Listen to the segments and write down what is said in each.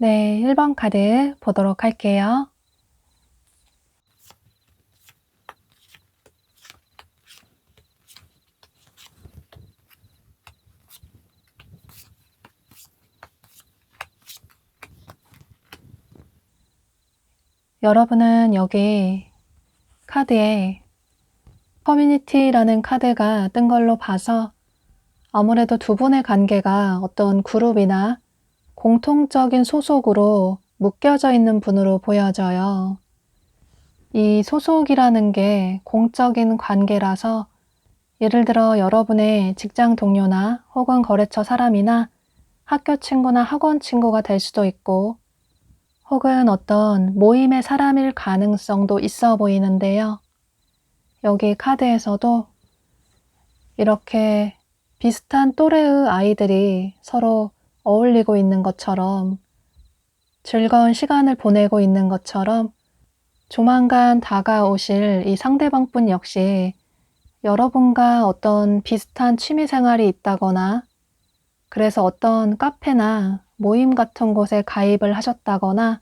네, 1번 카드 보도록 할게요. 여러분은 여기 카드에 커뮤니티라는 카드가 뜬 걸로 봐서 아무래도 두 분의 관계가 어떤 그룹이나 공통적인 소속으로 묶여져 있는 분으로 보여져요. 이 소속이라는 게 공적인 관계라서 예를 들어 여러분의 직장 동료나 혹은 거래처 사람이나 학교 친구나 학원 친구가 될 수도 있고 혹은 어떤 모임의 사람일 가능성도 있어 보이는데요. 여기 카드에서도 이렇게 비슷한 또래의 아이들이 서로 어울리고 있는 것처럼 즐거운 시간을 보내고 있는 것처럼 조만간 다가오실 이 상대방분 역시 여러분과 어떤 비슷한 취미 생활이 있다거나 그래서 어떤 카페나 모임 같은 곳에 가입을 하셨다거나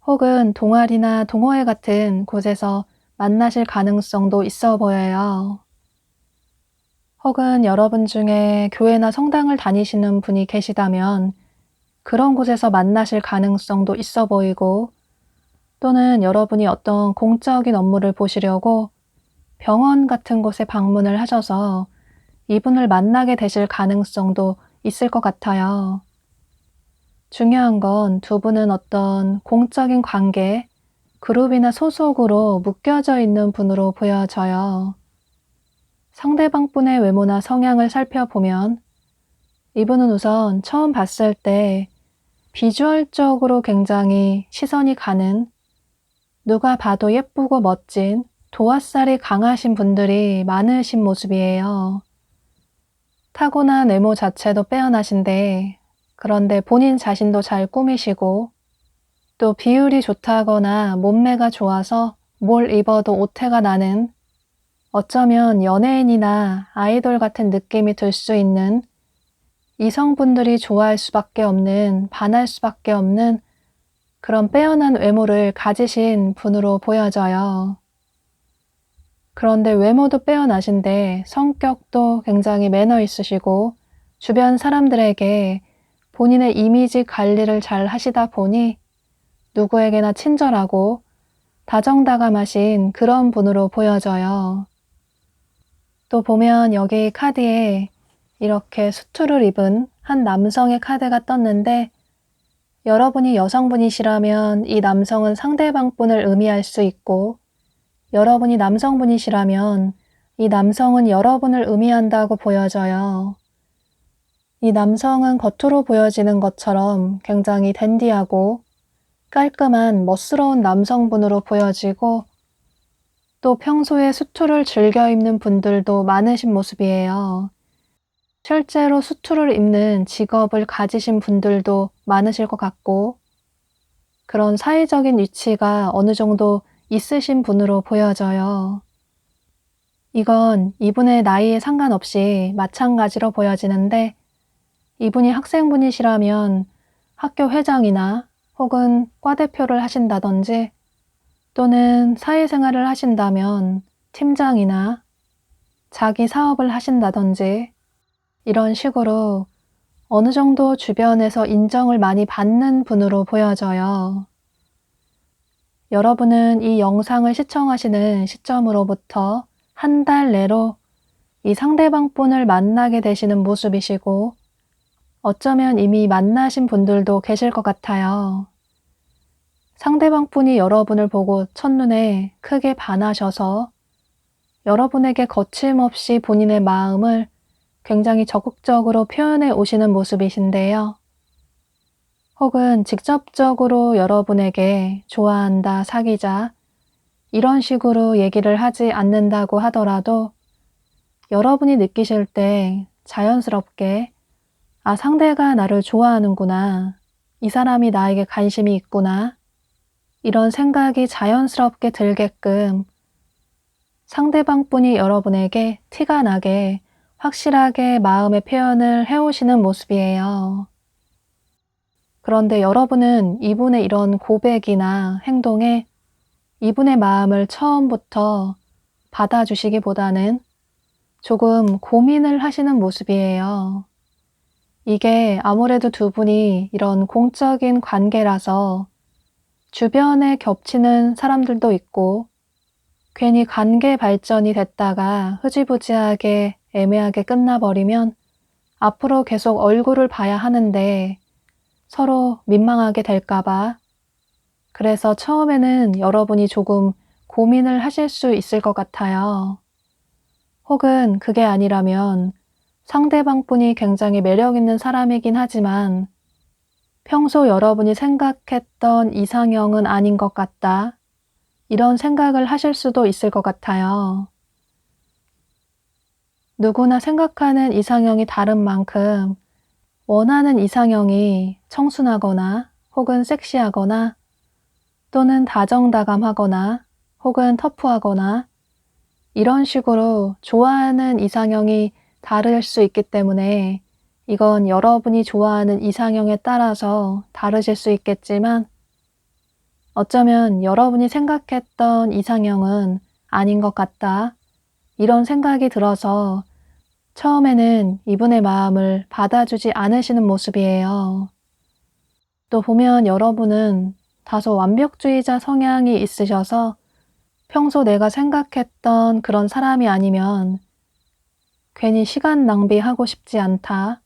혹은 동아리나 동호회 같은 곳에서 만나실 가능성도 있어 보여요. 혹은 여러분 중에 교회나 성당을 다니시는 분이 계시다면 그런 곳에서 만나실 가능성도 있어 보이고 또는 여러분이 어떤 공적인 업무를 보시려고 병원 같은 곳에 방문을 하셔서 이분을 만나게 되실 가능성도 있을 것 같아요. 중요한 건 두 분은 어떤 공적인 관계, 그룹이나 소속으로 묶여져 있는 분으로 보여져요. 상대방 분의 외모나 성향을 살펴보면 이분은 우선 처음 봤을 때 비주얼적으로 굉장히 시선이 가는, 누가 봐도 예쁘고 멋진, 도화살이 강하신 분들이 많으신 모습이에요. 타고난 외모 자체도 빼어나신데, 그런데 본인 자신도 잘 꾸미시고 또 비율이 좋다거나 몸매가 좋아서 뭘 입어도 오태가 나는, 어쩌면 연예인이나 아이돌 같은 느낌이 들 수 있는, 이성분들이 좋아할 수밖에 없는, 반할 수밖에 없는 그런 빼어난 외모를 가지신 분으로 보여져요. 그런데 외모도 빼어나신데 성격도 굉장히 매너 있으시고 주변 사람들에게 본인의 이미지 관리를 잘 하시다 보니 누구에게나 친절하고 다정다감하신 그런 분으로 보여져요. 또 보면 여기 카드에 이렇게 수트를 입은 한 남성의 카드가 떴는데, 여러분이 여성분이시라면 이 남성은 상대방 분을 의미할 수 있고, 여러분이 남성분이시라면 이 남성은 여러분을 의미한다고 보여져요. 이 남성은 겉으로 보여지는 것처럼 굉장히 댄디하고 깔끔한 멋스러운 남성분으로 보여지고, 또 평소에 수트를 즐겨 입는 분들도 많으신 모습이에요. 실제로 수트를 입는 직업을 가지신 분들도 많으실 것 같고, 그런 사회적인 위치가 어느 정도 있으신 분으로 보여져요. 이건 이분의 나이에 상관없이 마찬가지로 보여지는데, 이분이 학생분이시라면 학교 회장이나 혹은 과대표를 하신다든지, 또는 사회생활을 하신다면 팀장이나 자기 사업을 하신다든지, 이런 식으로 어느 정도 주변에서 인정을 많이 받는 분으로 보여져요. 여러분은 이 영상을 시청하시는 시점으로부터 한 달 내로 이 상대방 분을 만나게 되시는 모습이시고, 어쩌면 이미 만나신 분들도 계실 것 같아요. 상대방 분이 여러분을 보고 첫눈에 크게 반하셔서 여러분에게 거침없이 본인의 마음을 굉장히 적극적으로 표현해 오시는 모습이신데요. 혹은 직접적으로 여러분에게 좋아한다, 사귀자, 이런 식으로 얘기를 하지 않는다고 하더라도 여러분이 느끼실 때 자연스럽게, 아, 상대가 나를 좋아하는구나, 이 사람이 나에게 관심이 있구나, 이런 생각이 자연스럽게 들게끔 상대방 분이 여러분에게 티가 나게 확실하게 마음의 표현을 해오시는 모습이에요. 그런데 여러분은 이분의 이런 고백이나 행동에 이분의 마음을 처음부터 받아주시기보다는 조금 고민을 하시는 모습이에요. 이게 아무래도 두 분이 이런 공적인 관계라서 주변에 겹치는 사람들도 있고, 괜히 관계 발전이 됐다가 흐지부지하게 애매하게 끝나버리면 앞으로 계속 얼굴을 봐야 하는데 서로 민망하게 될까봐, 그래서 처음에는 여러분이 조금 고민을 하실 수 있을 것 같아요. 혹은 그게 아니라면 상대방 분이 굉장히 매력 있는 사람이긴 하지만 평소 여러분이 생각했던 이상형은 아닌 것 같다, 이런 생각을 하실 수도 있을 것 같아요. 누구나 생각하는 이상형이 다른 만큼 원하는 이상형이 청순하거나 혹은 섹시하거나 또는 다정다감하거나 혹은 터프하거나 이런 식으로 좋아하는 이상형이 다를 수 있기 때문에, 이건 여러분이 좋아하는 이상형에 따라서 다르실 수 있겠지만 어쩌면 여러분이 생각했던 이상형은 아닌 것 같다, 이런 생각이 들어서 처음에는 이분의 마음을 받아주지 않으시는 모습이에요. 또 보면 여러분은 다소 완벽주의자 성향이 있으셔서 평소 내가 생각했던 그런 사람이 아니면 괜히 시간 낭비하고 싶지 않다,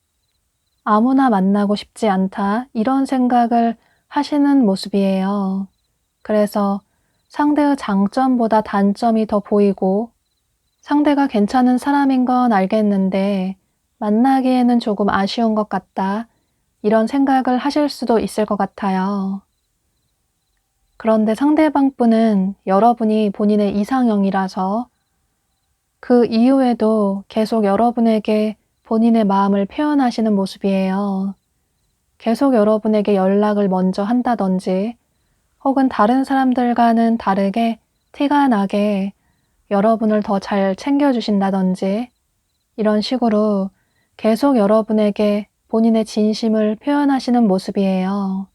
아무나 만나고 싶지 않다, 이런 생각을 하시는 모습이에요. 그래서 상대의 장점보다 단점이 더 보이고 상대가 괜찮은 사람인 건 알겠는데 만나기에는 조금 아쉬운 것 같다, 이런 생각을 하실 수도 있을 것 같아요. 그런데 상대방 분은 여러분이 본인의 이상형이라서 그 이후에도 계속 여러분에게 본인의 마음을 표현하시는 모습이에요. 계속 여러분에게 연락을 먼저 한다든지 혹은 다른 사람들과는 다르게 티가 나게 여러분을 더 잘 챙겨주신다든지 이런 식으로 계속 여러분에게 본인의 진심을 표현하시는 모습이에요.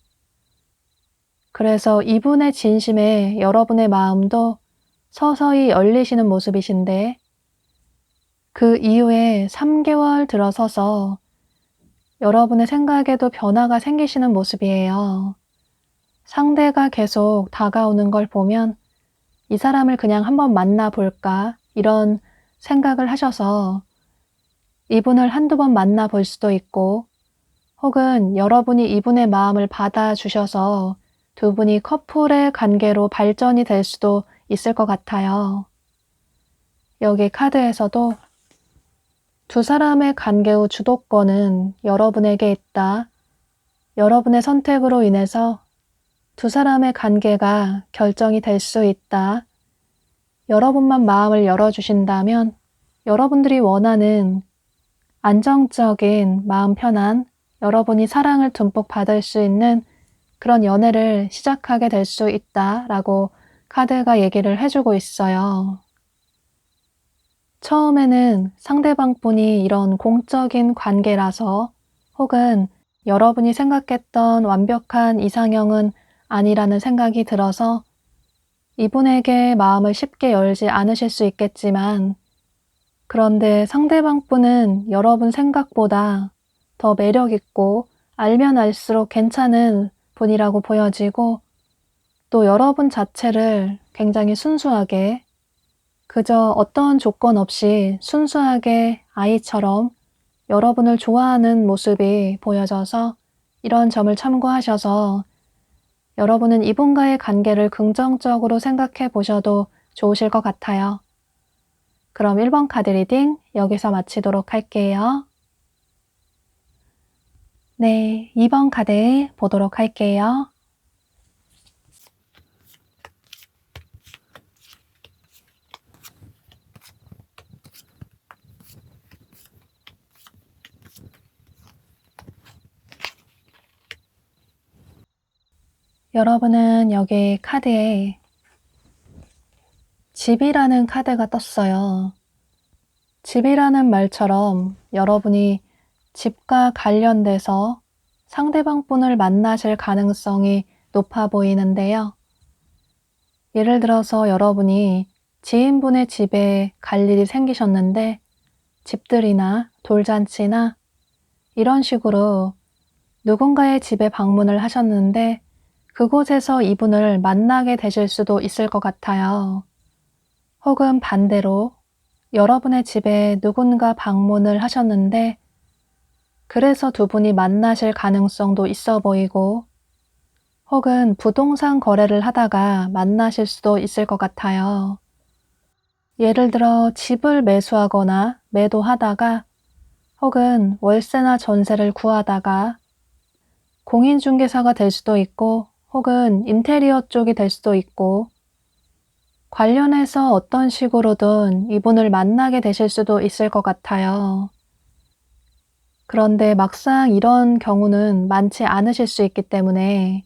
그래서 이분의 진심에 여러분의 마음도 서서히 열리시는 모습이신데 그 이후에 3개월 들어서서 여러분의 생각에도 변화가 생기시는 모습이에요. 상대가 계속 다가오는 걸 보면 이 사람을 그냥 한번 만나볼까 이런 생각을 하셔서 이분을 한두 번 만나볼 수도 있고 혹은 여러분이 이분의 마음을 받아주셔서 두 분이 커플의 관계로 발전이 될 수도 있을 것 같아요. 여기 카드에서도 두 사람의 관계의 주도권은 여러분에게 있다. 여러분의 선택으로 인해서 두 사람의 관계가 결정이 될 수 있다. 여러분만 마음을 열어주신다면 여러분들이 원하는 안정적인 마음 편안, 여러분이 사랑을 듬뿍 받을 수 있는 그런 연애를 시작하게 될 수 있다라고 카드가 얘기를 해주고 있어요. 처음에는 상대방 분이 이런 공적인 관계라서 혹은 여러분이 생각했던 완벽한 이상형은 아니라는 생각이 들어서 이분에게 마음을 쉽게 열지 않으실 수 있겠지만 그런데 상대방 분은 여러분 생각보다 더 매력있고 알면 알수록 괜찮은 분이라고 보여지고 또 여러분 자체를 굉장히 순수하게 그저 어떤 조건 없이 순수하게 아이처럼 여러분을 좋아하는 모습이 보여져서 이런 점을 참고하셔서 여러분은 이분과의 관계를 긍정적으로 생각해 보셔도 좋으실 것 같아요. 그럼 1번 카드 리딩 여기서 마치도록 할게요. 네, 2번 카드 보도록 할게요. 여러분은 여기 카드에 집이라는 카드가 떴어요. 집이라는 말처럼 여러분이 집과 관련돼서 상대방 분을 만나실 가능성이 높아 보이는데요. 예를 들어서 여러분이 지인분의 집에 갈 일이 생기셨는데 집들이나 돌잔치나 이런 식으로 누군가의 집에 방문을 하셨는데 그곳에서 이분을 만나게 되실 수도 있을 것 같아요. 혹은 반대로 여러분의 집에 누군가 방문을 하셨는데 그래서 두 분이 만나실 가능성도 있어 보이고 혹은 부동산 거래를 하다가 만나실 수도 있을 것 같아요. 예를 들어 집을 매수하거나 매도하다가 혹은 월세나 전세를 구하다가 공인중개사가 될 수도 있고 혹은 인테리어 쪽이 될 수도 있고 관련해서 어떤 식으로든 이분을 만나게 되실 수도 있을 것 같아요. 그런데 막상 이런 경우는 많지 않으실 수 있기 때문에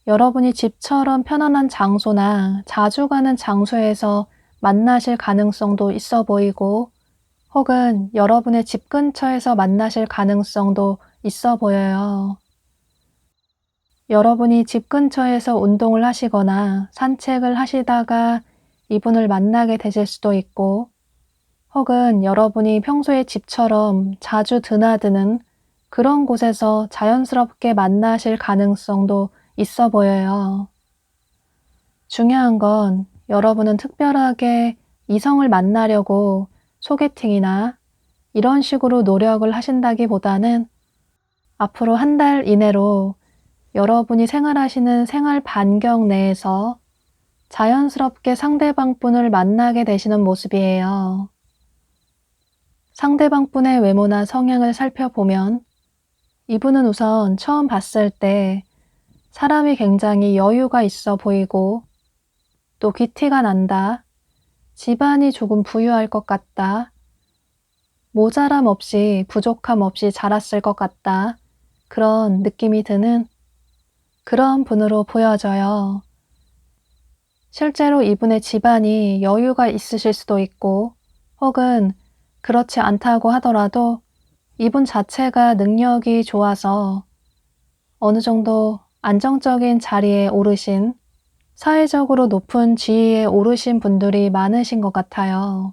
여러분이 집처럼 편안한 장소나 자주 가는 장소에서 만나실 가능성도 있어 보이고 혹은 여러분의 집 근처에서 만나실 가능성도 있어 보여요. 여러분이 집 근처에서 운동을 하시거나 산책을 하시다가 이분을 만나게 되실 수도 있고 혹은 여러분이 평소에 집처럼 자주 드나드는 그런 곳에서 자연스럽게 만나실 가능성도 있어 보여요. 중요한 건 여러분은 특별하게 이성을 만나려고 소개팅이나 이런 식으로 노력을 하신다기보다는 앞으로 한 달 이내로 여러분이 생활하시는 생활 반경 내에서 자연스럽게 상대방분을 만나게 되시는 모습이에요. 상대방분의 외모나 성향을 살펴보면 이분은 우선 처음 봤을 때 사람이 굉장히 여유가 있어 보이고 또 귀티가 난다, 집안이 조금 부유할 것 같다, 모자람 없이 부족함 없이 자랐을 것 같다, 그런 느낌이 드는 그런 분으로 보여져요. 실제로 이분의 집안이 여유가 있으실 수도 있고 혹은 그렇지 않다고 하더라도 이분 자체가 능력이 좋아서 어느 정도 안정적인 자리에 오르신, 사회적으로 높은 지위에 오르신 분들이 많으신 것 같아요.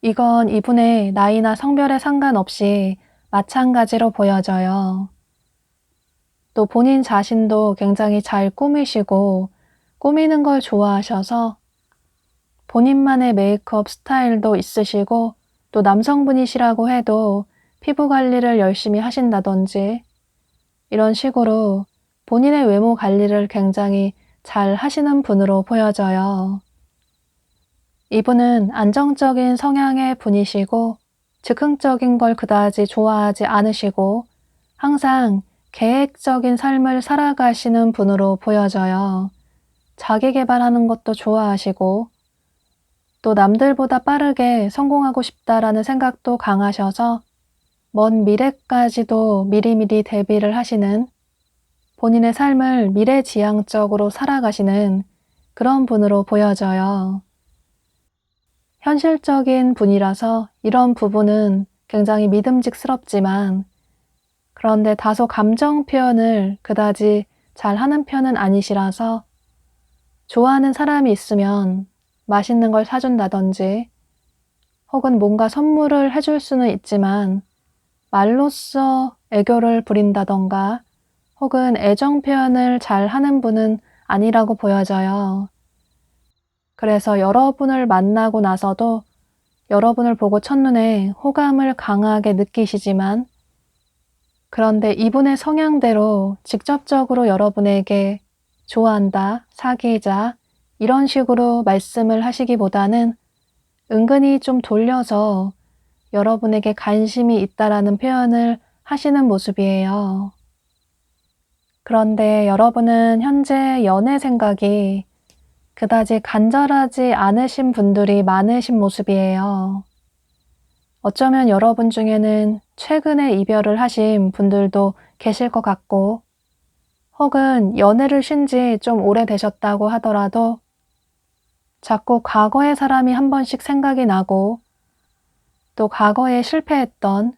이건 이분의 나이나 성별에 상관없이 마찬가지로 보여져요. 또 본인 자신도 굉장히 잘 꾸미시고 꾸미는 걸 좋아하셔서 본인만의 메이크업 스타일도 있으시고 또 남성분이시라고 해도 피부 관리를 열심히 하신다든지 이런 식으로 본인의 외모 관리를 굉장히 잘 하시는 분으로 보여져요. 이분은 안정적인 성향의 분이시고 즉흥적인 걸 그다지 좋아하지 않으시고 항상 계획적인 삶을 살아가시는 분으로 보여져요. 자기 개발하는 것도 좋아하시고 또 남들보다 빠르게 성공하고 싶다라는 생각도 강하셔서 먼 미래까지도 미리미리 대비를 하시는, 본인의 삶을 미래지향적으로 살아가시는 그런 분으로 보여져요. 현실적인 분이라서 이런 부분은 굉장히 믿음직스럽지만 그런데 다소 감정 표현을 그다지 잘하는 편은 아니시라서 좋아하는 사람이 있으면 맛있는 걸 사준다든지 혹은 뭔가 선물을 해줄 수는 있지만 말로써 애교를 부린다던가 혹은 애정 표현을 잘 하는 분은 아니라고 보여져요. 그래서 여러분을 만나고 나서도 여러분을 보고 첫눈에 호감을 강하게 느끼시지만 그런데 이분의 성향대로 직접적으로 여러분에게 좋아한다, 사귀자 이런 식으로 말씀을 하시기보다는 은근히 좀 돌려서 여러분에게 관심이 있다라는 표현을 하시는 모습이에요. 그런데 여러분은 현재 연애 생각이 그다지 간절하지 않으신 분들이 많으신 모습이에요. 어쩌면 여러분 중에는 최근에 이별을 하신 분들도 계실 것 같고 혹은 연애를 쉰 지 좀 오래되셨다고 하더라도 자꾸 과거의 사람이 한 번씩 생각이 나고 또 과거에 실패했던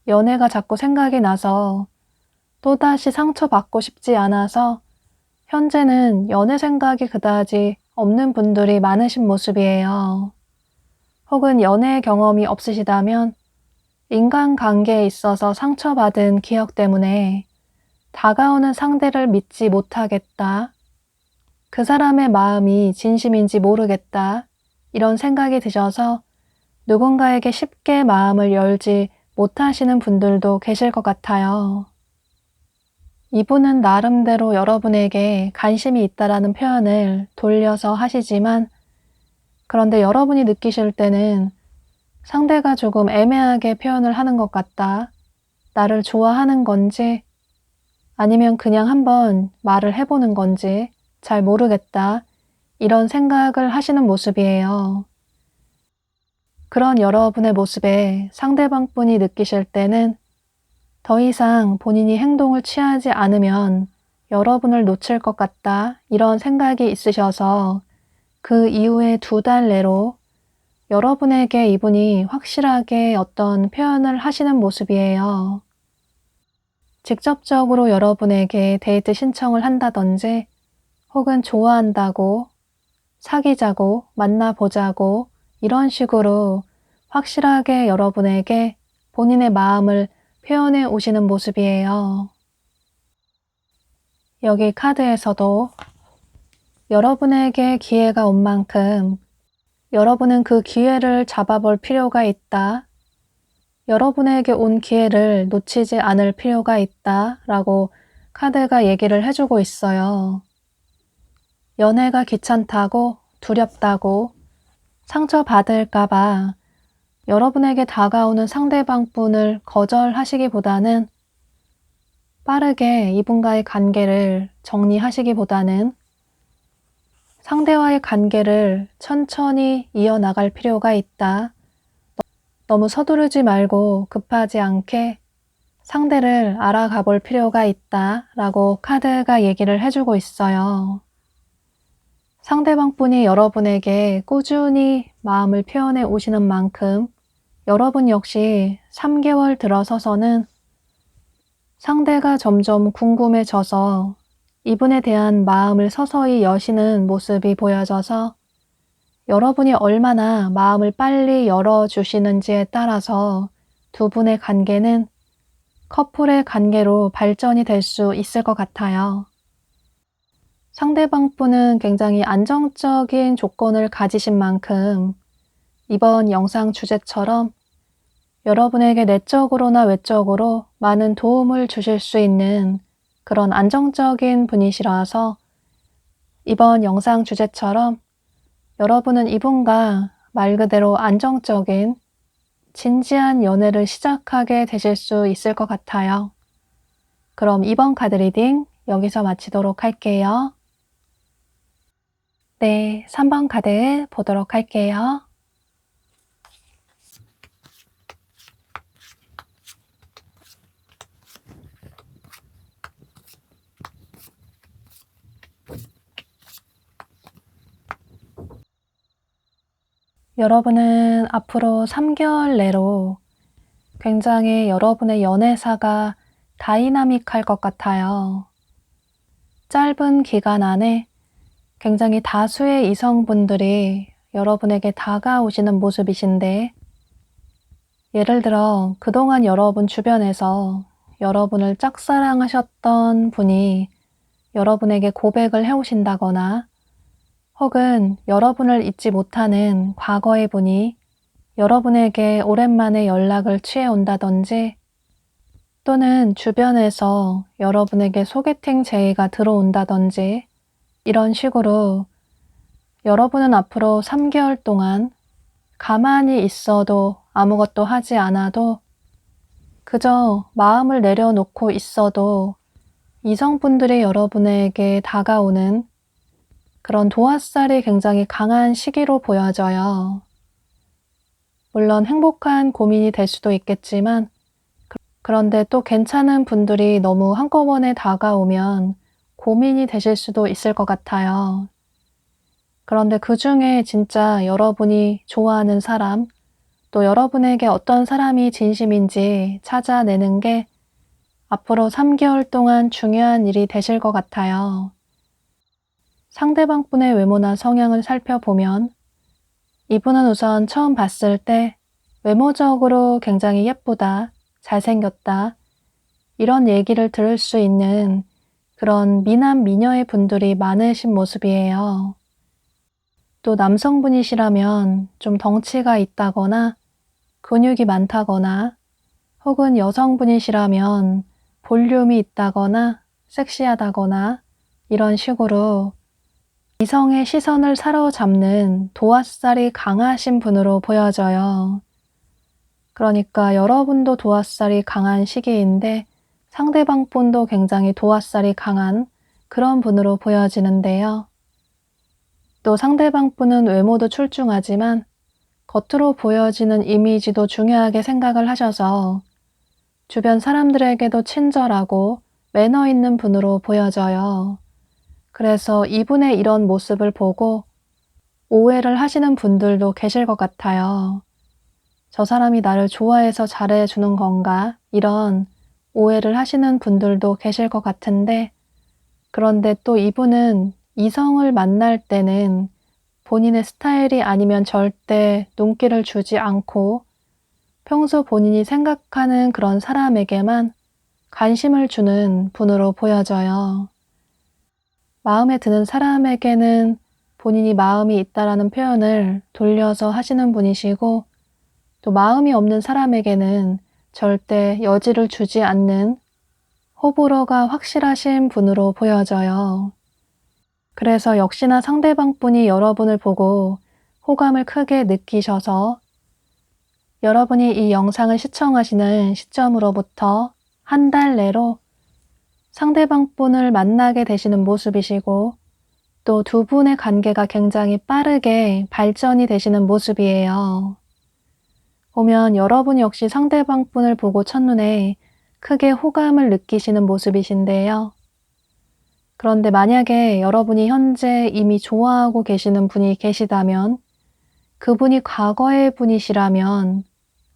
연애가 자꾸 생각이 나서 또다시 상처받고 싶지 않아서 현재는 연애 생각이 그다지 없는 분들이 많으신 모습이에요. 혹은 연애 경험이 없으시다면 인간관계에 있어서 상처받은 기억 때문에 다가오는 상대를 믿지 못하겠다, 그 사람의 마음이 진심인지 모르겠다 이런 생각이 드셔서 누군가에게 쉽게 마음을 열지 못하시는 분들도 계실 것 같아요. 이분은 나름대로 여러분에게 관심이 있다라는 표현을 돌려서 하시지만 그런데 여러분이 느끼실 때는 상대가 조금 애매하게 표현을 하는 것 같다, 나를 좋아하는 건지 아니면 그냥 한번 말을 해보는 건지 잘 모르겠다 이런 생각을 하시는 모습이에요. 그런 여러분의 모습에 상대방 분이 느끼실 때는 더 이상 본인이 행동을 취하지 않으면 여러분을 놓칠 것 같다 이런 생각이 있으셔서 그 이후에 2달 내로 여러분에게 이분이 확실하게 어떤 표현을 하시는 모습이에요. 직접적으로 여러분에게 데이트 신청을 한다든지 혹은 좋아한다고, 사귀자고, 만나보자고 이런 식으로 확실하게 여러분에게 본인의 마음을 표현해 오시는 모습이에요. 여기 카드에서도 여러분에게 기회가 온 만큼 여러분은 그 기회를 잡아볼 필요가 있다. 여러분에게 온 기회를 놓치지 않을 필요가 있다. 라고 카드가 얘기를 해주고 있어요. 연애가 귀찮다고, 두렵다고, 상처받을까봐 여러분에게 다가오는 상대방 분을 거절하시기보다는 빠르게 이분과의 관계를 정리하시기보다는 상대와의 관계를 천천히 이어나갈 필요가 있다. 너무 서두르지 말고 급하지 않게 상대를 알아가 볼 필요가 있다. 라고 카드가 얘기를 해주고 있어요. 상대방 분이 여러분에게 꾸준히 마음을 표현해 오시는 만큼 여러분 역시 3개월 들어서서는 상대가 점점 궁금해져서 이분에 대한 마음을 서서히 여시는 모습이 보여져서 여러분이 얼마나 마음을 빨리 열어주시는지에 따라서 두 분의 관계는 커플의 관계로 발전이 될 수 있을 것 같아요. 상대방 분은 굉장히 안정적인 조건을 가지신 만큼 이번 영상 주제처럼 여러분에게 내적으로나 외적으로 많은 도움을 주실 수 있는 그런 안정적인 분이시라서 이번 영상 주제처럼 여러분은 이분과 말 그대로 안정적인 진지한 연애를 시작하게 되실 수 있을 것 같아요. 그럼 이번 카드 리딩 여기서 마치도록 할게요. 네, 3번 카드 보도록 할게요. 여러분은 앞으로 3개월 내로 굉장히 여러분의 연애사가 다이나믹할 것 같아요. 짧은 기간 안에 굉장히 다수의 이성분들이 여러분에게 다가오시는 모습이신데, 예를 들어 그동안 여러분 주변에서 여러분을 짝사랑하셨던 분이 여러분에게 고백을 해오신다거나 혹은 여러분을 잊지 못하는 과거의 분이 여러분에게 오랜만에 연락을 취해온다든지 또는 주변에서 여러분에게 소개팅 제의가 들어온다든지 이런 식으로 여러분은 앞으로 3개월 동안 가만히 있어도 아무것도 하지 않아도 그저 마음을 내려놓고 있어도 이성분들이 여러분에게 다가오는 그런 도화살이 굉장히 강한 시기로 보여져요. 물론 행복한 고민이 될 수도 있겠지만 그런데 또 괜찮은 분들이 너무 한꺼번에 다가오면 고민이 되실 수도 있을 것 같아요. 그런데 그 중에 진짜 여러분이 좋아하는 사람, 또 여러분에게 어떤 사람이 진심인지 찾아내는 게 앞으로 3개월 동안 중요한 일이 되실 것 같아요. 상대방 분의 외모나 성향을 살펴보면 이분은 우선 처음 봤을 때 외모적으로 굉장히 예쁘다, 잘생겼다, 이런 얘기를 들을 수 있는 그런 미남 미녀의 분들이 많으신 모습이에요. 또 남성분이시라면 좀 덩치가 있다거나 근육이 많다거나 혹은 여성분이시라면 볼륨이 있다거나 섹시하다거나 이런 식으로 이성의 시선을 사로잡는 도화살이 강하신 분으로 보여져요. 그러니까 여러분도 도화살이 강한 시기인데 상대방 분도 굉장히 도화살이 강한 그런 분으로 보여지는데요. 또 상대방 분은 외모도 출중하지만 겉으로 보여지는 이미지도 중요하게 생각을 하셔서 주변 사람들에게도 친절하고 매너 있는 분으로 보여져요. 그래서 이분의 이런 모습을 보고 오해를 하시는 분들도 계실 것 같아요. 저 사람이 나를 좋아해서 잘해주는 건가? 이런 오해를 하시는 분들도 계실 것 같은데, 그런데 또 이분은 이성을 만날 때는 본인의 스타일이 아니면 절대 눈길을 주지 않고 평소 본인이 생각하는 그런 사람에게만 관심을 주는 분으로 보여져요. 마음에 드는 사람에게는 본인이 마음이 있다라는 표현을 돌려서 하시는 분이시고, 또 마음이 없는 사람에게는 절대 여지를 주지 않는 호불호가 확실하신 분으로 보여져요. 그래서 역시나 상대방 분이 여러분을 보고 호감을 크게 느끼셔서 여러분이 이 영상을 시청하시는 시점으로부터 한 달 내로 상대방 분을 만나게 되시는 모습이시고, 또 두 분의 관계가 굉장히 빠르게 발전이 되시는 모습이에요. 보면 여러분 역시 상대방 분을 보고 첫눈에 크게 호감을 느끼시는 모습이신데요. 그런데 만약에 여러분이 현재 이미 좋아하고 계시는 분이 계시다면, 그분이 과거의 분이시라면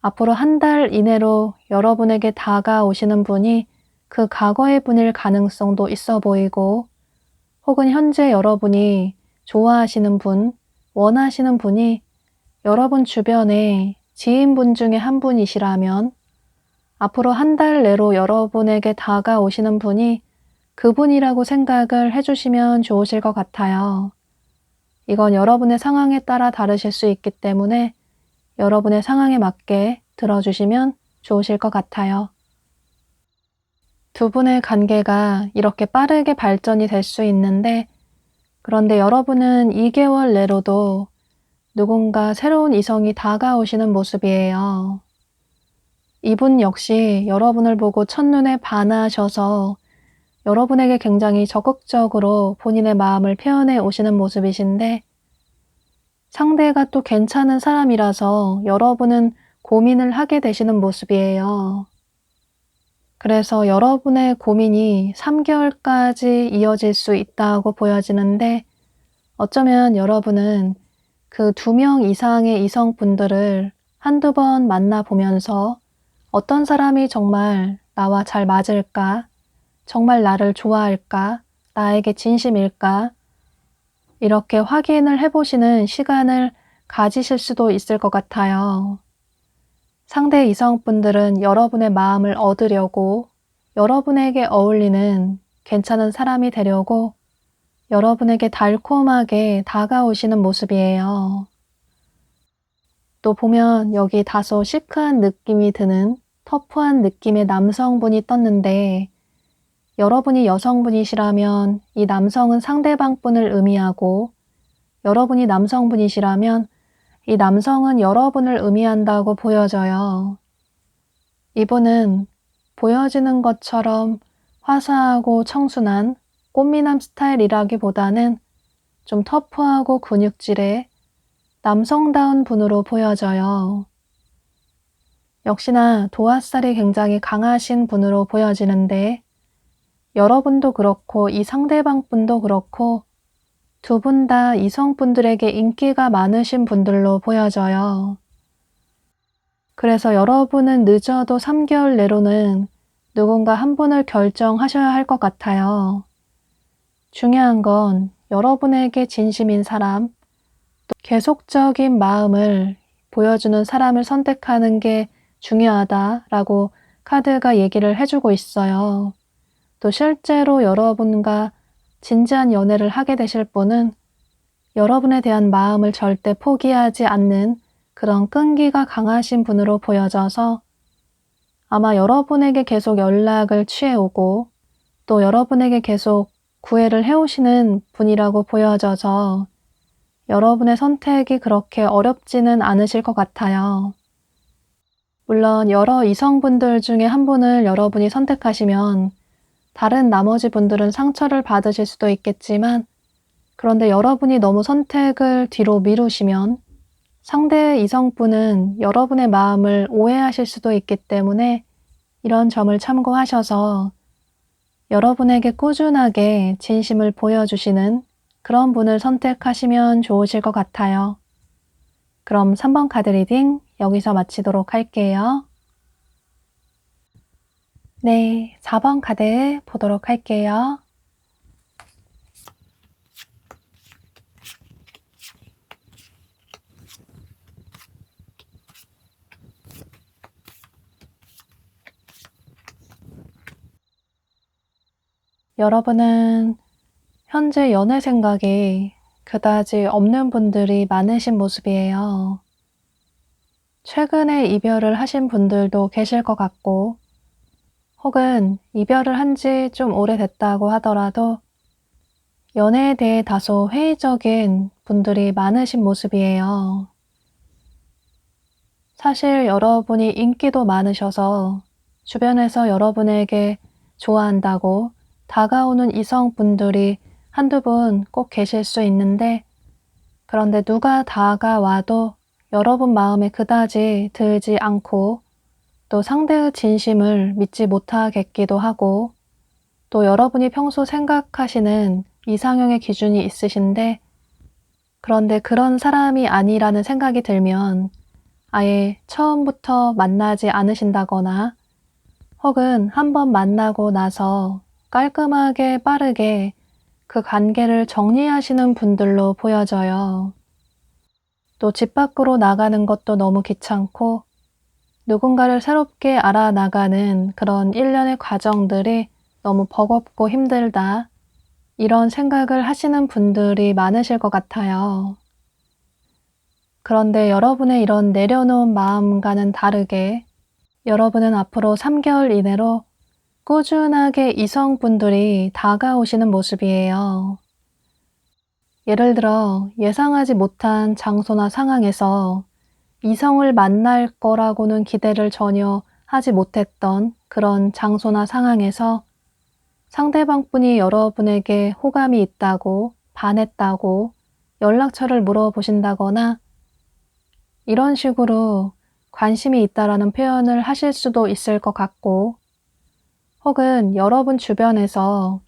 앞으로 한 달 이내로 여러분에게 다가오시는 분이 그 과거의 분일 가능성도 있어 보이고, 혹은 현재 여러분이 좋아하시는 분, 원하시는 분이 여러분 주변에 지인분 중에 한 분이시라면 앞으로 한 달 내로 여러분에게 다가오시는 분이 그분이라고 생각을 해주시면 좋으실 것 같아요. 이건 여러분의 상황에 따라 다르실 수 있기 때문에 여러분의 상황에 맞게 들어주시면 좋으실 것 같아요. 두 분의 관계가 이렇게 빠르게 발전이 될 수 있는데, 그런데 여러분은 2개월 내로도 누군가 새로운 이성이 다가오시는 모습이에요. 이분 역시 여러분을 보고 첫눈에 반하셔서 여러분에게 굉장히 적극적으로 본인의 마음을 표현해 오시는 모습이신데, 상대가 또 괜찮은 사람이라서 여러분은 고민을 하게 되시는 모습이에요. 그래서 여러분의 고민이 3개월까지 이어질 수 있다고 보여지는데, 어쩌면 여러분은 그 2명 이상의 이성분들을 한두 번 만나보면서 어떤 사람이 정말 나와 잘 맞을까? 정말 나를 좋아할까? 나에게 진심일까? 이렇게 확인을 해보시는 시간을 가지실 수도 있을 것 같아요. 상대 이성분들은 여러분의 마음을 얻으려고, 여러분에게 어울리는 괜찮은 사람이 되려고 여러분에게 달콤하게 다가오시는 모습이에요. 또 보면 여기 다소 시크한 느낌이 드는 터프한 느낌의 남성분이 떴는데, 여러분이 여성분이시라면 이 남성은 상대방 분을 의미하고, 여러분이 남성분이시라면 이 남성은 여러분을 의미한다고 보여져요. 이분은 보여지는 것처럼 화사하고 청순한 꽃미남 스타일이라기보다는 좀 터프하고 근육질의 남성다운 분으로 보여져요. 역시나 도화살이 굉장히 강하신 분으로 보여지는데, 여러분도 그렇고 이 상대방 분도 그렇고 두 분 다 이성분들에게 인기가 많으신 분들로 보여져요. 그래서 여러분은 늦어도 3개월 내로는 누군가 한 분을 결정하셔야 할 것 같아요. 중요한 건 여러분에게 진심인 사람, 또 계속적인 마음을 보여주는 사람을 선택하는 게 중요하다라고 카드가 얘기를 해주고 있어요. 또 실제로 여러분과 진지한 연애를 하게 되실 분은 여러분에 대한 마음을 절대 포기하지 않는 그런 끈기가 강하신 분으로 보여져서 아마 여러분에게 계속 연락을 취해오고 또 여러분에게 계속 구애를 해오시는 분이라고 보여져서 여러분의 선택이 그렇게 어렵지는 않으실 것 같아요. 물론 여러 이성분들 중에 한 분을 여러분이 선택하시면 다른 나머지 분들은 상처를 받으실 수도 있겠지만, 그런데 여러분이 너무 선택을 뒤로 미루시면 상대 이성분은 여러분의 마음을 오해하실 수도 있기 때문에 이런 점을 참고하셔서 여러분에게 꾸준하게 진심을 보여주시는 그런 분을 선택하시면 좋으실 것 같아요. 그럼 3번 카드 리딩 여기서 마치도록 할게요. 네, 4번 카드 보도록 할게요. 여러분은 현재 연애 생각이 그다지 없는 분들이 많으신 모습이에요. 최근에 이별을 하신 분들도 계실 것 같고, 혹은 이별을 한 지 좀 오래됐다고 하더라도 연애에 대해 다소 회의적인 분들이 많으신 모습이에요. 사실 여러분이 인기도 많으셔서 주변에서 여러분에게 좋아한다고 다가오는 이성분들이 한두 분 꼭 계실 수 있는데, 그런데 누가 다가와도 여러분 마음에 그다지 들지 않고 또 상대의 진심을 믿지 못하겠기도 하고, 또 여러분이 평소 생각하시는 이상형의 기준이 있으신데, 그런데 그런 사람이 아니라는 생각이 들면 아예 처음부터 만나지 않으신다거나, 혹은 한번 만나고 나서 깔끔하게 빠르게 그 관계를 정리하시는 분들로 보여져요. 또 집 밖으로 나가는 것도 너무 귀찮고 누군가를 새롭게 알아나가는 그런 일련의 과정들이 너무 버겁고 힘들다, 이런 생각을 하시는 분들이 많으실 것 같아요. 그런데 여러분의 이런 내려놓은 마음과는 다르게 여러분은 앞으로 3개월 이내로 꾸준하게 이성분들이 다가오시는 모습이에요. 예를 들어 예상하지 못한 장소나 상황에서 이성을 만날 거라고는 기대를 전혀 하지 못했던 그런 장소나 상황에서 상대방 분이 여러분에게 호감이 있다고, 반했다고 연락처를 물어보신다거나, 이런 식으로 관심이 있다라는 표현을 하실 수도 있을 것 같고, 혹은 여러분 주변에서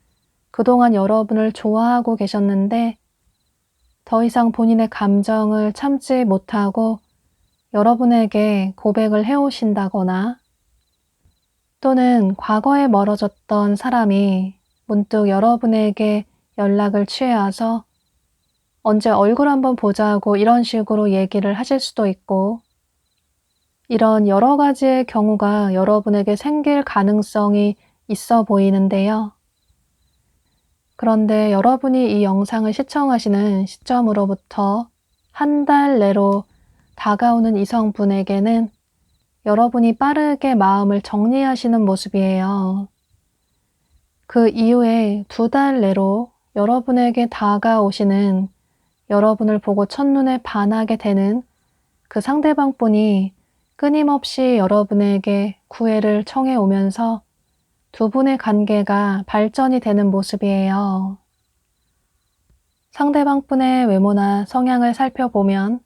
그동안 여러분을 좋아하고 계셨는데 더 이상 본인의 감정을 참지 못하고 여러분에게 고백을 해오신다거나, 또는 과거에 멀어졌던 사람이 문득 여러분에게 연락을 취해와서 언제 얼굴 한번 보자고 이런 식으로 얘기를 하실 수도 있고, 이런 여러 가지의 경우가 여러분에게 생길 가능성이 있어 보이는데요. 그런데 여러분이 이 영상을 시청하시는 시점으로부터 한 달 내로 다가오는 이성분에게는 여러분이 빠르게 마음을 정리하시는 모습이에요. 그 이후에 2달 내로 여러분에게 다가오시는, 여러분을 보고 첫눈에 반하게 되는 그 상대방 분이 끊임없이 여러분에게 구애를 청해 오면서 두 분의 관계가 발전이 되는 모습이에요. 상대방 분의 외모나 성향을 살펴보면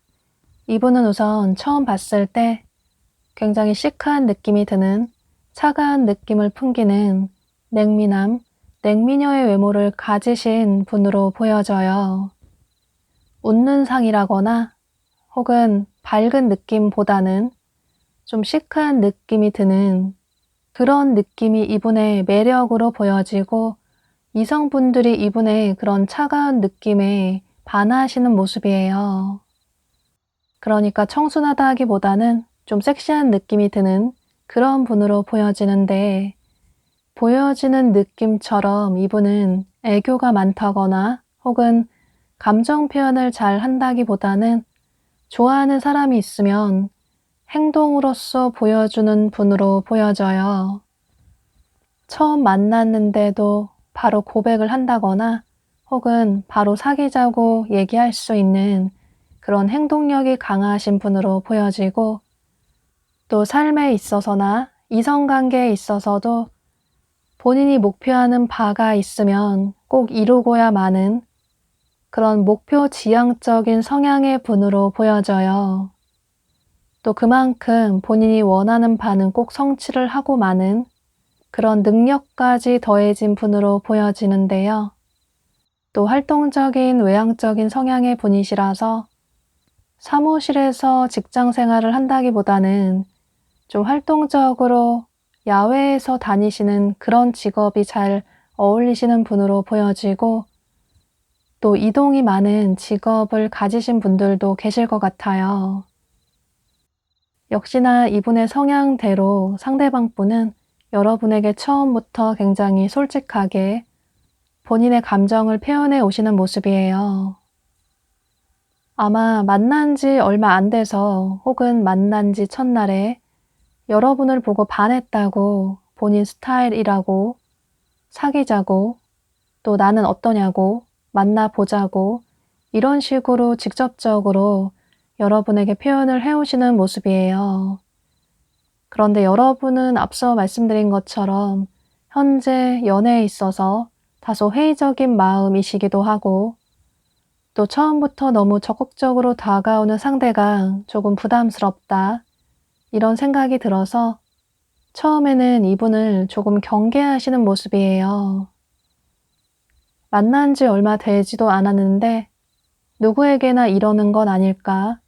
이분은 우선 처음 봤을 때 굉장히 시크한 느낌이 드는, 차가운 느낌을 풍기는 냉미남, 냉미녀의 외모를 가지신 분으로 보여져요. 웃는 상이라거나 혹은 밝은 느낌보다는 좀 시크한 느낌이 드는 그런 느낌이 이분의 매력으로 보여지고, 이성분들이 이분의 그런 차가운 느낌에 반하시는 모습이에요. 그러니까 청순하다 하기보다는 좀 섹시한 느낌이 드는 그런 분으로 보여지는데, 보여지는 느낌처럼 이분은 애교가 많다거나 혹은 감정 표현을 잘 한다기보다는 좋아하는 사람이 있으면 행동으로써 보여주는 분으로 보여져요. 처음 만났는데도 바로 고백을 한다거나 혹은 바로 사귀자고 얘기할 수 있는 그런 행동력이 강하신 분으로 보여지고, 또 삶에 있어서나 이성관계에 있어서도 본인이 목표하는 바가 있으면 꼭 이루고야 마는 그런 목표 지향적인 성향의 분으로 보여져요. 또 그만큼 본인이 원하는 바는 꼭 성취를 하고 마는 그런 능력까지 더해진 분으로 보여지는데요. 또 활동적인 외향적인 성향의 분이시라서 사무실에서 직장 생활을 한다기보다는 좀 활동적으로 야외에서 다니시는 그런 직업이 잘 어울리시는 분으로 보여지고, 또 이동이 많은 직업을 가지신 분들도 계실 것 같아요. 역시나 이분의 성향대로 상대방 분은 여러분에게 처음부터 굉장히 솔직하게 본인의 감정을 표현해 오시는 모습이에요. 아마 만난 지 얼마 안 돼서 혹은 만난 지 첫날에 여러분을 보고 반했다고 본인 스타일이라고 사귀자고 또 나는 어떠냐고 만나보자고 이런 식으로 직접적으로 여러분에게 표현을 해오시는 모습이에요. 그런데 여러분은 앞서 말씀드린 것처럼 현재 연애에 있어서 다소 회의적인 마음이시기도 하고 또 처음부터 너무 적극적으로 다가오는 상대가 조금 부담스럽다 이런 생각이 들어서 처음에는 이분을 조금 경계하시는 모습이에요. 만난 지 얼마 되지도 않았는데 누구에게나 이러는 건 아닐까?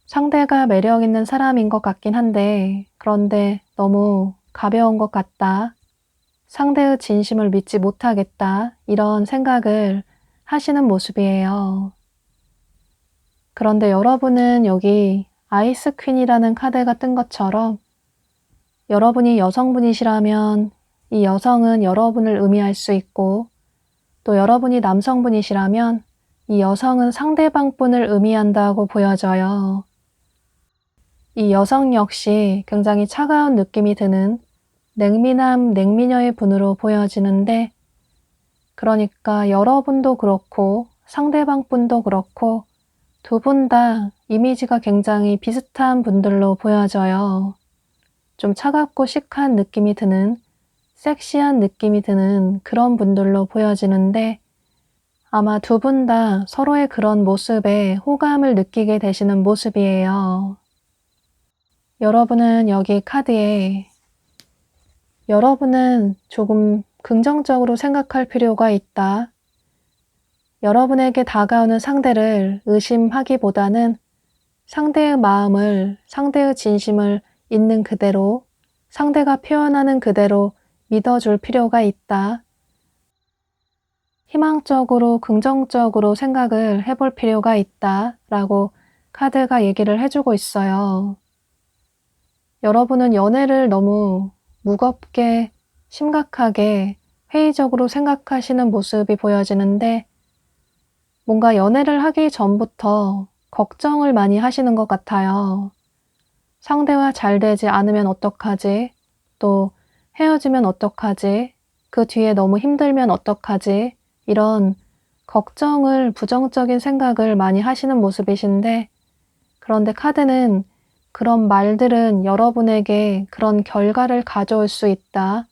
상대가 매력 있는 사람인 것 같긴 한데 그런데 너무 가벼운 것 같다. 상대의 진심을 믿지 못하겠다. 이런 생각을 하시는 모습이에요. 그런데 여러분은 여기 아이스 퀸이라는 카드가 뜬 것처럼 여러분이 여성분이시라면 이 여성은 여러분을 의미할 수 있고 또 여러분이 남성분이시라면 이 여성은 상대방분을 의미한다고 보여져요. 이 여성 역시 굉장히 차가운 느낌이 드는 냉미남, 냉미녀의 분으로 보여지는데 그러니까 여러분도 그렇고 상대방분도 그렇고 두 분 다 이미지가 굉장히 비슷한 분들로 보여져요. 좀 차갑고 시크한 느낌이 드는 섹시한 느낌이 드는 그런 분들로 보여지는데 아마 두 분 다 서로의 그런 모습에 호감을 느끼게 되시는 모습이에요. 여러분은 여기 카드에 여러분은 조금 긍정적으로 생각할 필요가 있다. 여러분에게 다가오는 상대를 의심하기보다는 상대의 마음을, 상대의 진심을 있는 그대로, 상대가 표현하는 그대로 믿어줄 필요가 있다. 희망적으로, 긍정적으로 생각을 해볼 필요가 있다. 라고 카드가 얘기를 해주고 있어요. 여러분은 연애를 너무 무겁게, 심각하게, 회의적으로 생각하시는 모습이 보여지는데 뭔가 연애를 하기 전부터 걱정을 많이 하시는 것 같아요. 상대와 잘 되지 않으면 어떡하지? 또 헤어지면 어떡하지? 그 뒤에 너무 힘들면 어떡하지? 이런 걱정을, 부정적인 생각을 많이 하시는 모습이신데 그런데 카드는 그런 말들은 여러분에게 그런 결과를 가져올 수 있다.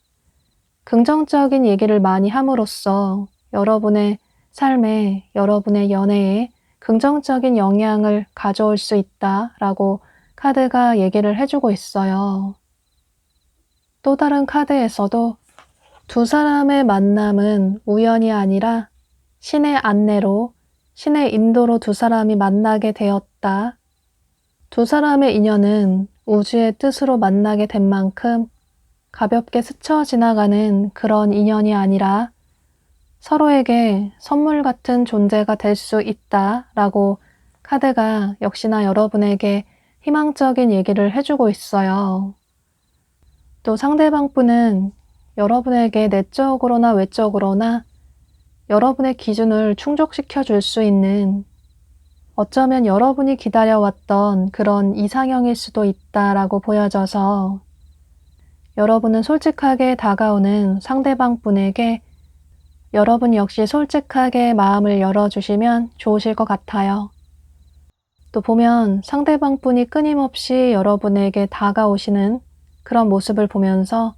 긍정적인 얘기를 많이 함으로써 여러분의 삶에, 여러분의 연애에 긍정적인 영향을 가져올 수 있다라고 카드가 얘기를 해주고 있어요. 또 다른 카드에서도 두 사람의 만남은 우연이 아니라 신의 안내로, 신의 인도로 두 사람이 만나게 되었다. 두 사람의 인연은 우주의 뜻으로 만나게 된 만큼 가볍게 스쳐 지나가는 그런 인연이 아니라 서로에게 선물 같은 존재가 될 수 있다라고 카드가 역시나 여러분에게 희망적인 얘기를 해주고 있어요. 또 상대방분은 여러분에게 내적으로나 외적으로나 여러분의 기준을 충족시켜 줄 수 있는 어쩌면 여러분이 기다려왔던 그런 이상형일 수도 있다라고 보여져서 여러분은 솔직하게 다가오는 상대방분에게 여러분 역시 솔직하게 마음을 열어주시면 좋으실 것 같아요. 또 보면 상대방분이 끊임없이 여러분에게 다가오시는 그런 모습을 보면서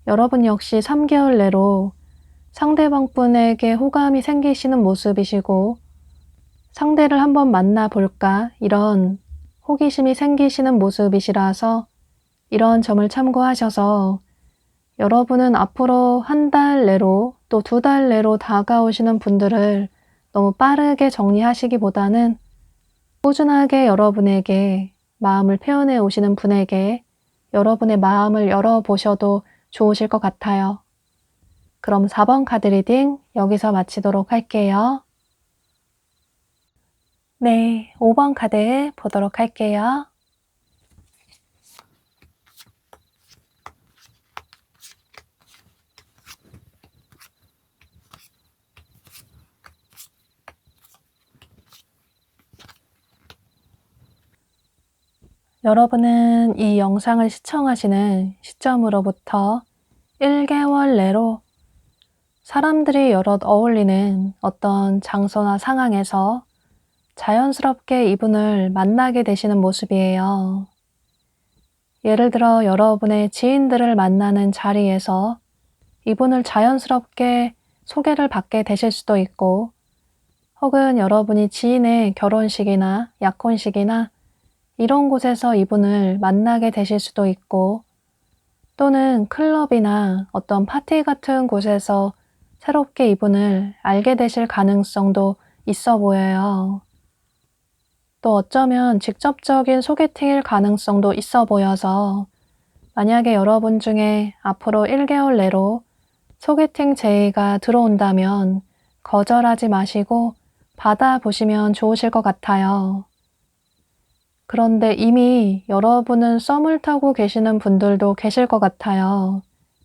여러분 역시 3개월 내로 상대방분에게 호감이 생기시는 모습이시고 상대를 한번 만나볼까 이런 호기심이 생기시는 모습이시라서 이런 점을 참고하셔서 여러분은 앞으로 한 달 내로 또 2달 내로 다가오시는 분들을 너무 빠르게 정리하시기보다는 꾸준하게 여러분에게 마음을 표현해 오시는 분에게 여러분의 마음을 열어보셔도 좋으실 것 같아요. 그럼 4번 카드 리딩 여기서 마치도록 할게요. 네, 5번 카드 보도록 할게요. 여러분은 이 영상을 시청하시는 시점으로부터 1개월 내로 사람들이 여럿 어울리는 어떤 장소나 상황에서 자연스럽게 이분을 만나게 되시는 모습이에요. 예를 들어 여러분의 지인들을 만나는 자리에서 이분을 자연스럽게 소개를 받게 되실 수도 있고, 혹은 여러분이 지인의 결혼식이나 약혼식이나 이런 곳에서 이분을 만나게 되실 수도 있고, 또는 클럽이나 어떤 파티 같은 곳에서 새롭게 이분을 알게 되실 가능성도 있어 보여요. 또 어쩌면 직접적인 소개팅일 가능성도 있어 보여서, 만약에 여러분 중에 앞으로 1개월 내로 소개팅 제의가 들어온다면 거절하지 마시고 받아보시면 좋으실 것 같아요. 그런데 이미 여러분은 썸을 타고 계시는 분들도 계실 것 같아요.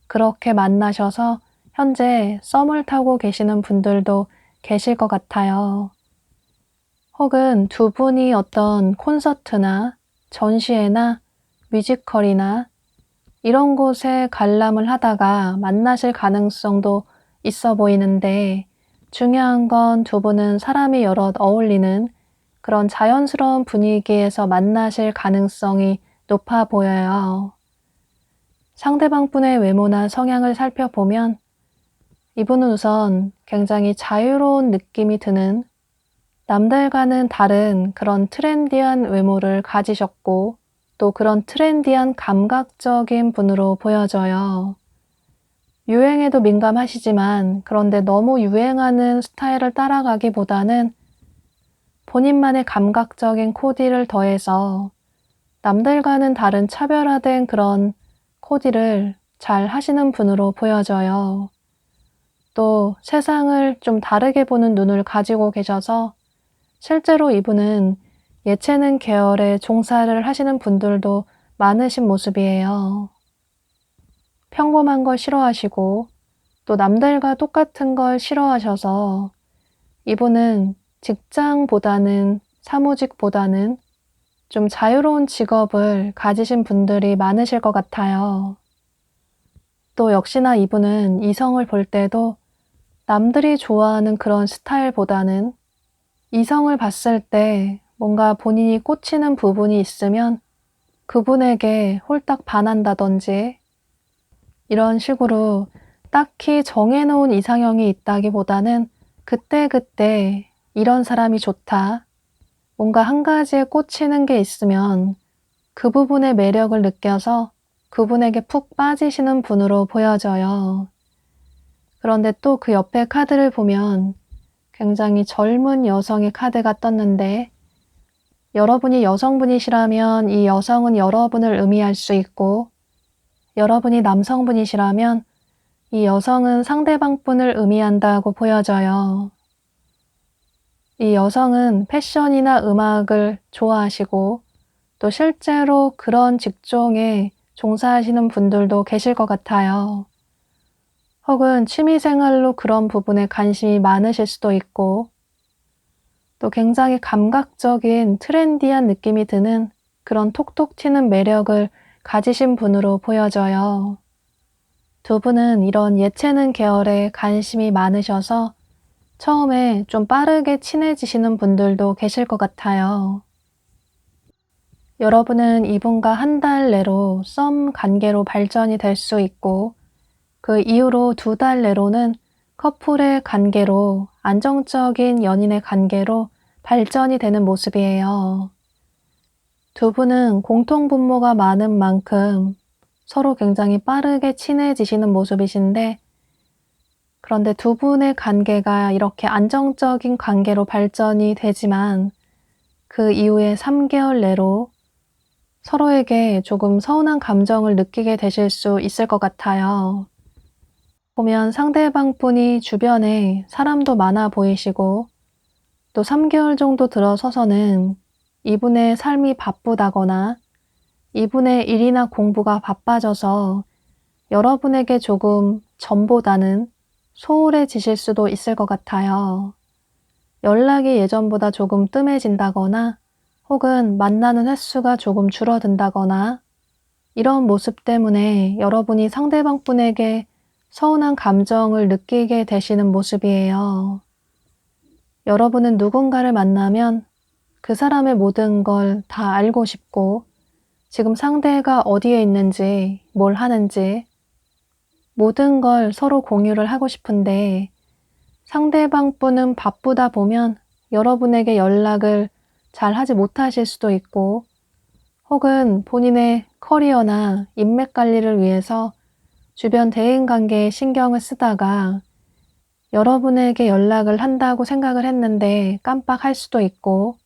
그렇게 만나셔서 현재 썸을 타고 계시는 분들도 계실 것 같아요. 혹은 두 분이 어떤 콘서트나 전시회나 뮤지컬이나 이런 곳에 관람을 하다가 만나실 가능성도 있어 보이는데, 중요한 건 두 분은 사람이 여럿 어울리는 그런 자연스러운 분위기에서 만나실 가능성이 높아 보여요. 상대방 분의 외모나 성향을 살펴보면 이분은 우선 굉장히 자유로운 느낌이 드는, 남들과는 다른 그런 트렌디한 외모를 가지셨고, 또 그런 트렌디한 감각적인 분으로 보여져요. 유행에도 민감하시지만, 그런데 너무 유행하는 스타일을 따라가기보다는 본인만의 감각적인 코디를 더해서 남들과는 다른 차별화된 그런 코디를 잘 하시는 분으로 보여져요. 또 세상을 좀 다르게 보는 눈을 가지고 계셔서 실제로 이분은 예체능 계열에 종사를 하시는 분들도 많으신 모습이에요. 평범한 걸 싫어하시고 또 남들과 똑같은 걸 싫어하셔서 이분은 직장보다는, 사무직보다는 좀 자유로운 직업을 가지신 분들이 많으실 것 같아요. 또 역시나 이분은 이성을 볼 때도 남들이 좋아하는 그런 스타일보다는 이성을 봤을 때 뭔가 본인이 꽂히는 부분이 있으면 그분에게 홀딱 반한다든지, 이런 식으로 딱히 정해놓은 이상형이 있다기보다는 그때그때 이런 사람이 좋다, 뭔가 한 가지에 꽂히는 게 있으면 그 부분의 매력을 느껴서 그분에게 푹 빠지시는 분으로 보여져요. 그런데 또 그 옆에 카드를 보면 굉장히 젊은 여성의 카드가 떴는데, 여러분이 여성분이시라면 이 여성은 여러분을 의미할 수 있고, 여러분이 남성분이시라면 이 여성은 상대방 분을 의미한다고 보여져요. 이 여성은 패션이나 음악을 좋아하시고 또 실제로 그런 직종에 종사하시는 분들도 계실 것 같아요. 혹은 취미생활로 그런 부분에 관심이 많으실 수도 있고, 또 굉장히 감각적인 트렌디한 느낌이 드는 그런 톡톡 튀는 매력을 가지신 분으로 보여져요. 두 분은 이런 예체능 계열에 관심이 많으셔서 처음에 좀 빠르게 친해지시는 분들도 계실 것 같아요. 여러분은 이분과 한 달 내로 썸 관계로 발전이 될 수 있고, 그 이후로 2달 내로는 커플의 관계로, 안정적인 연인의 관계로 발전이 되는 모습이에요. 두 분은 공통분모가 많은 만큼 서로 굉장히 빠르게 친해지시는 모습이신데, 그런데 두 분의 관계가 이렇게 안정적인 관계로 발전이 되지만 그 이후에 3개월 내로 서로에게 조금 서운한 감정을 느끼게 되실 수 있을 것 같아요. 보면 상대방 분이 주변에 사람도 많아 보이시고, 또 3개월 정도 들어서서는 이분의 삶이 바쁘다거나 이분의 일이나 공부가 바빠져서 여러분에게 조금 전보다는 소홀해지실 수도 있을 것 같아요. 연락이 예전보다 조금 뜸해진다거나 혹은 만나는 횟수가 조금 줄어든다거나 이런 모습 때문에 여러분이 상대방 분에게 서운한 감정을 느끼게 되시는 모습이에요. 여러분은 누군가를 만나면 그 사람의 모든 걸 다 알고 싶고 지금 상대가 어디에 있는지, 뭘 하는지 모든 걸 서로 공유를 하고 싶은데 상대방 분은 바쁘다 보면 여러분에게 연락을 잘 하지 못하실 수도 있고 혹은 본인의 커리어나 인맥 관리를 위해서 주변 대인 관계에 신경을 쓰다가 여러분에게 연락을 한다고 생각을 했는데 깜빡할 수도 있고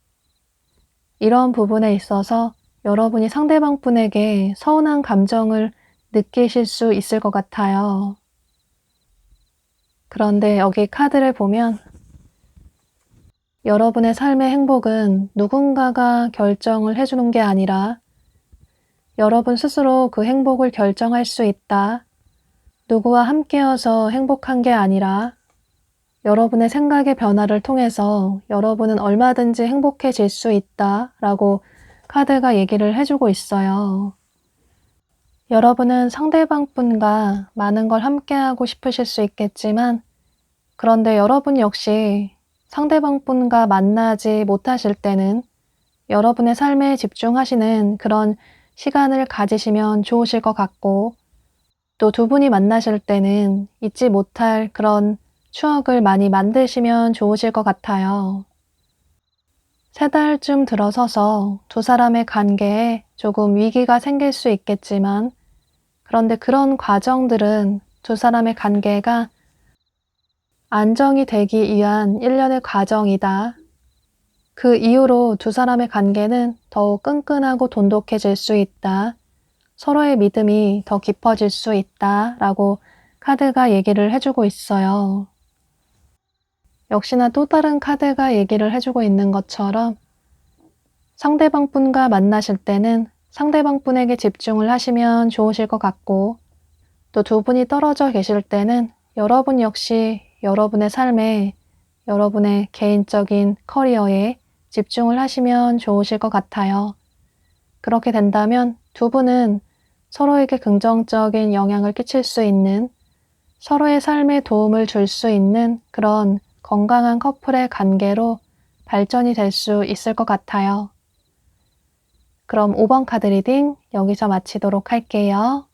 이런 부분에 있어서 여러분이 상대방 분에게 서운한 감정을 느끼실 수 있을 것 같아요. 그런데 여기 카드를 보면 여러분의 삶의 행복은 누군가가 결정을 해주는 게 아니라 여러분 스스로 그 행복을 결정할 수 있다. 누구와 함께여서 행복한 게 아니라 여러분의 생각의 변화를 통해서 여러분은 얼마든지 행복해질 수 있다 라고 카드가 얘기를 해주고 있어요. 여러분은 상대방 분과 많은 걸 함께하고 싶으실 수 있겠지만 그런데 여러분 역시 상대방 분과 만나지 못하실 때는 여러분의 삶에 집중하시는 그런 시간을 가지시면 좋으실 것 같고 또 두 분이 만나실 때는 잊지 못할 그런 추억을 많이 만드시면 좋으실 것 같아요. 3달쯤 들어서서 두 사람의 관계에 조금 위기가 생길 수 있겠지만 그런데 그런 과정들은 두 사람의 관계가 안정이 되기 위한 일련의 과정이다. 그 이후로 두 사람의 관계는 더욱 끈끈하고 돈독해질 수 있다. 서로의 믿음이 더 깊어질 수 있다. 라고 카드가 얘기를 해주고 있어요. 역시나 또 다른 카드가 얘기를 해주고 있는 것처럼 상대방 분과 만나실 때는 상대방 분에게 집중을 하시면 좋으실 것 같고 또 두 분이 떨어져 계실 때는 여러분 역시 여러분의 삶에 여러분의 개인적인 커리어에 집중을 하시면 좋으실 것 같아요. 그렇게 된다면 두 분은 서로에게 긍정적인 영향을 끼칠 수 있는 서로의 삶에 도움을 줄 수 있는 그런 건강한 커플의 관계로 발전이 될 수 있을 것 같아요. 그럼 5번 카드 리딩 여기서 마치도록 할게요.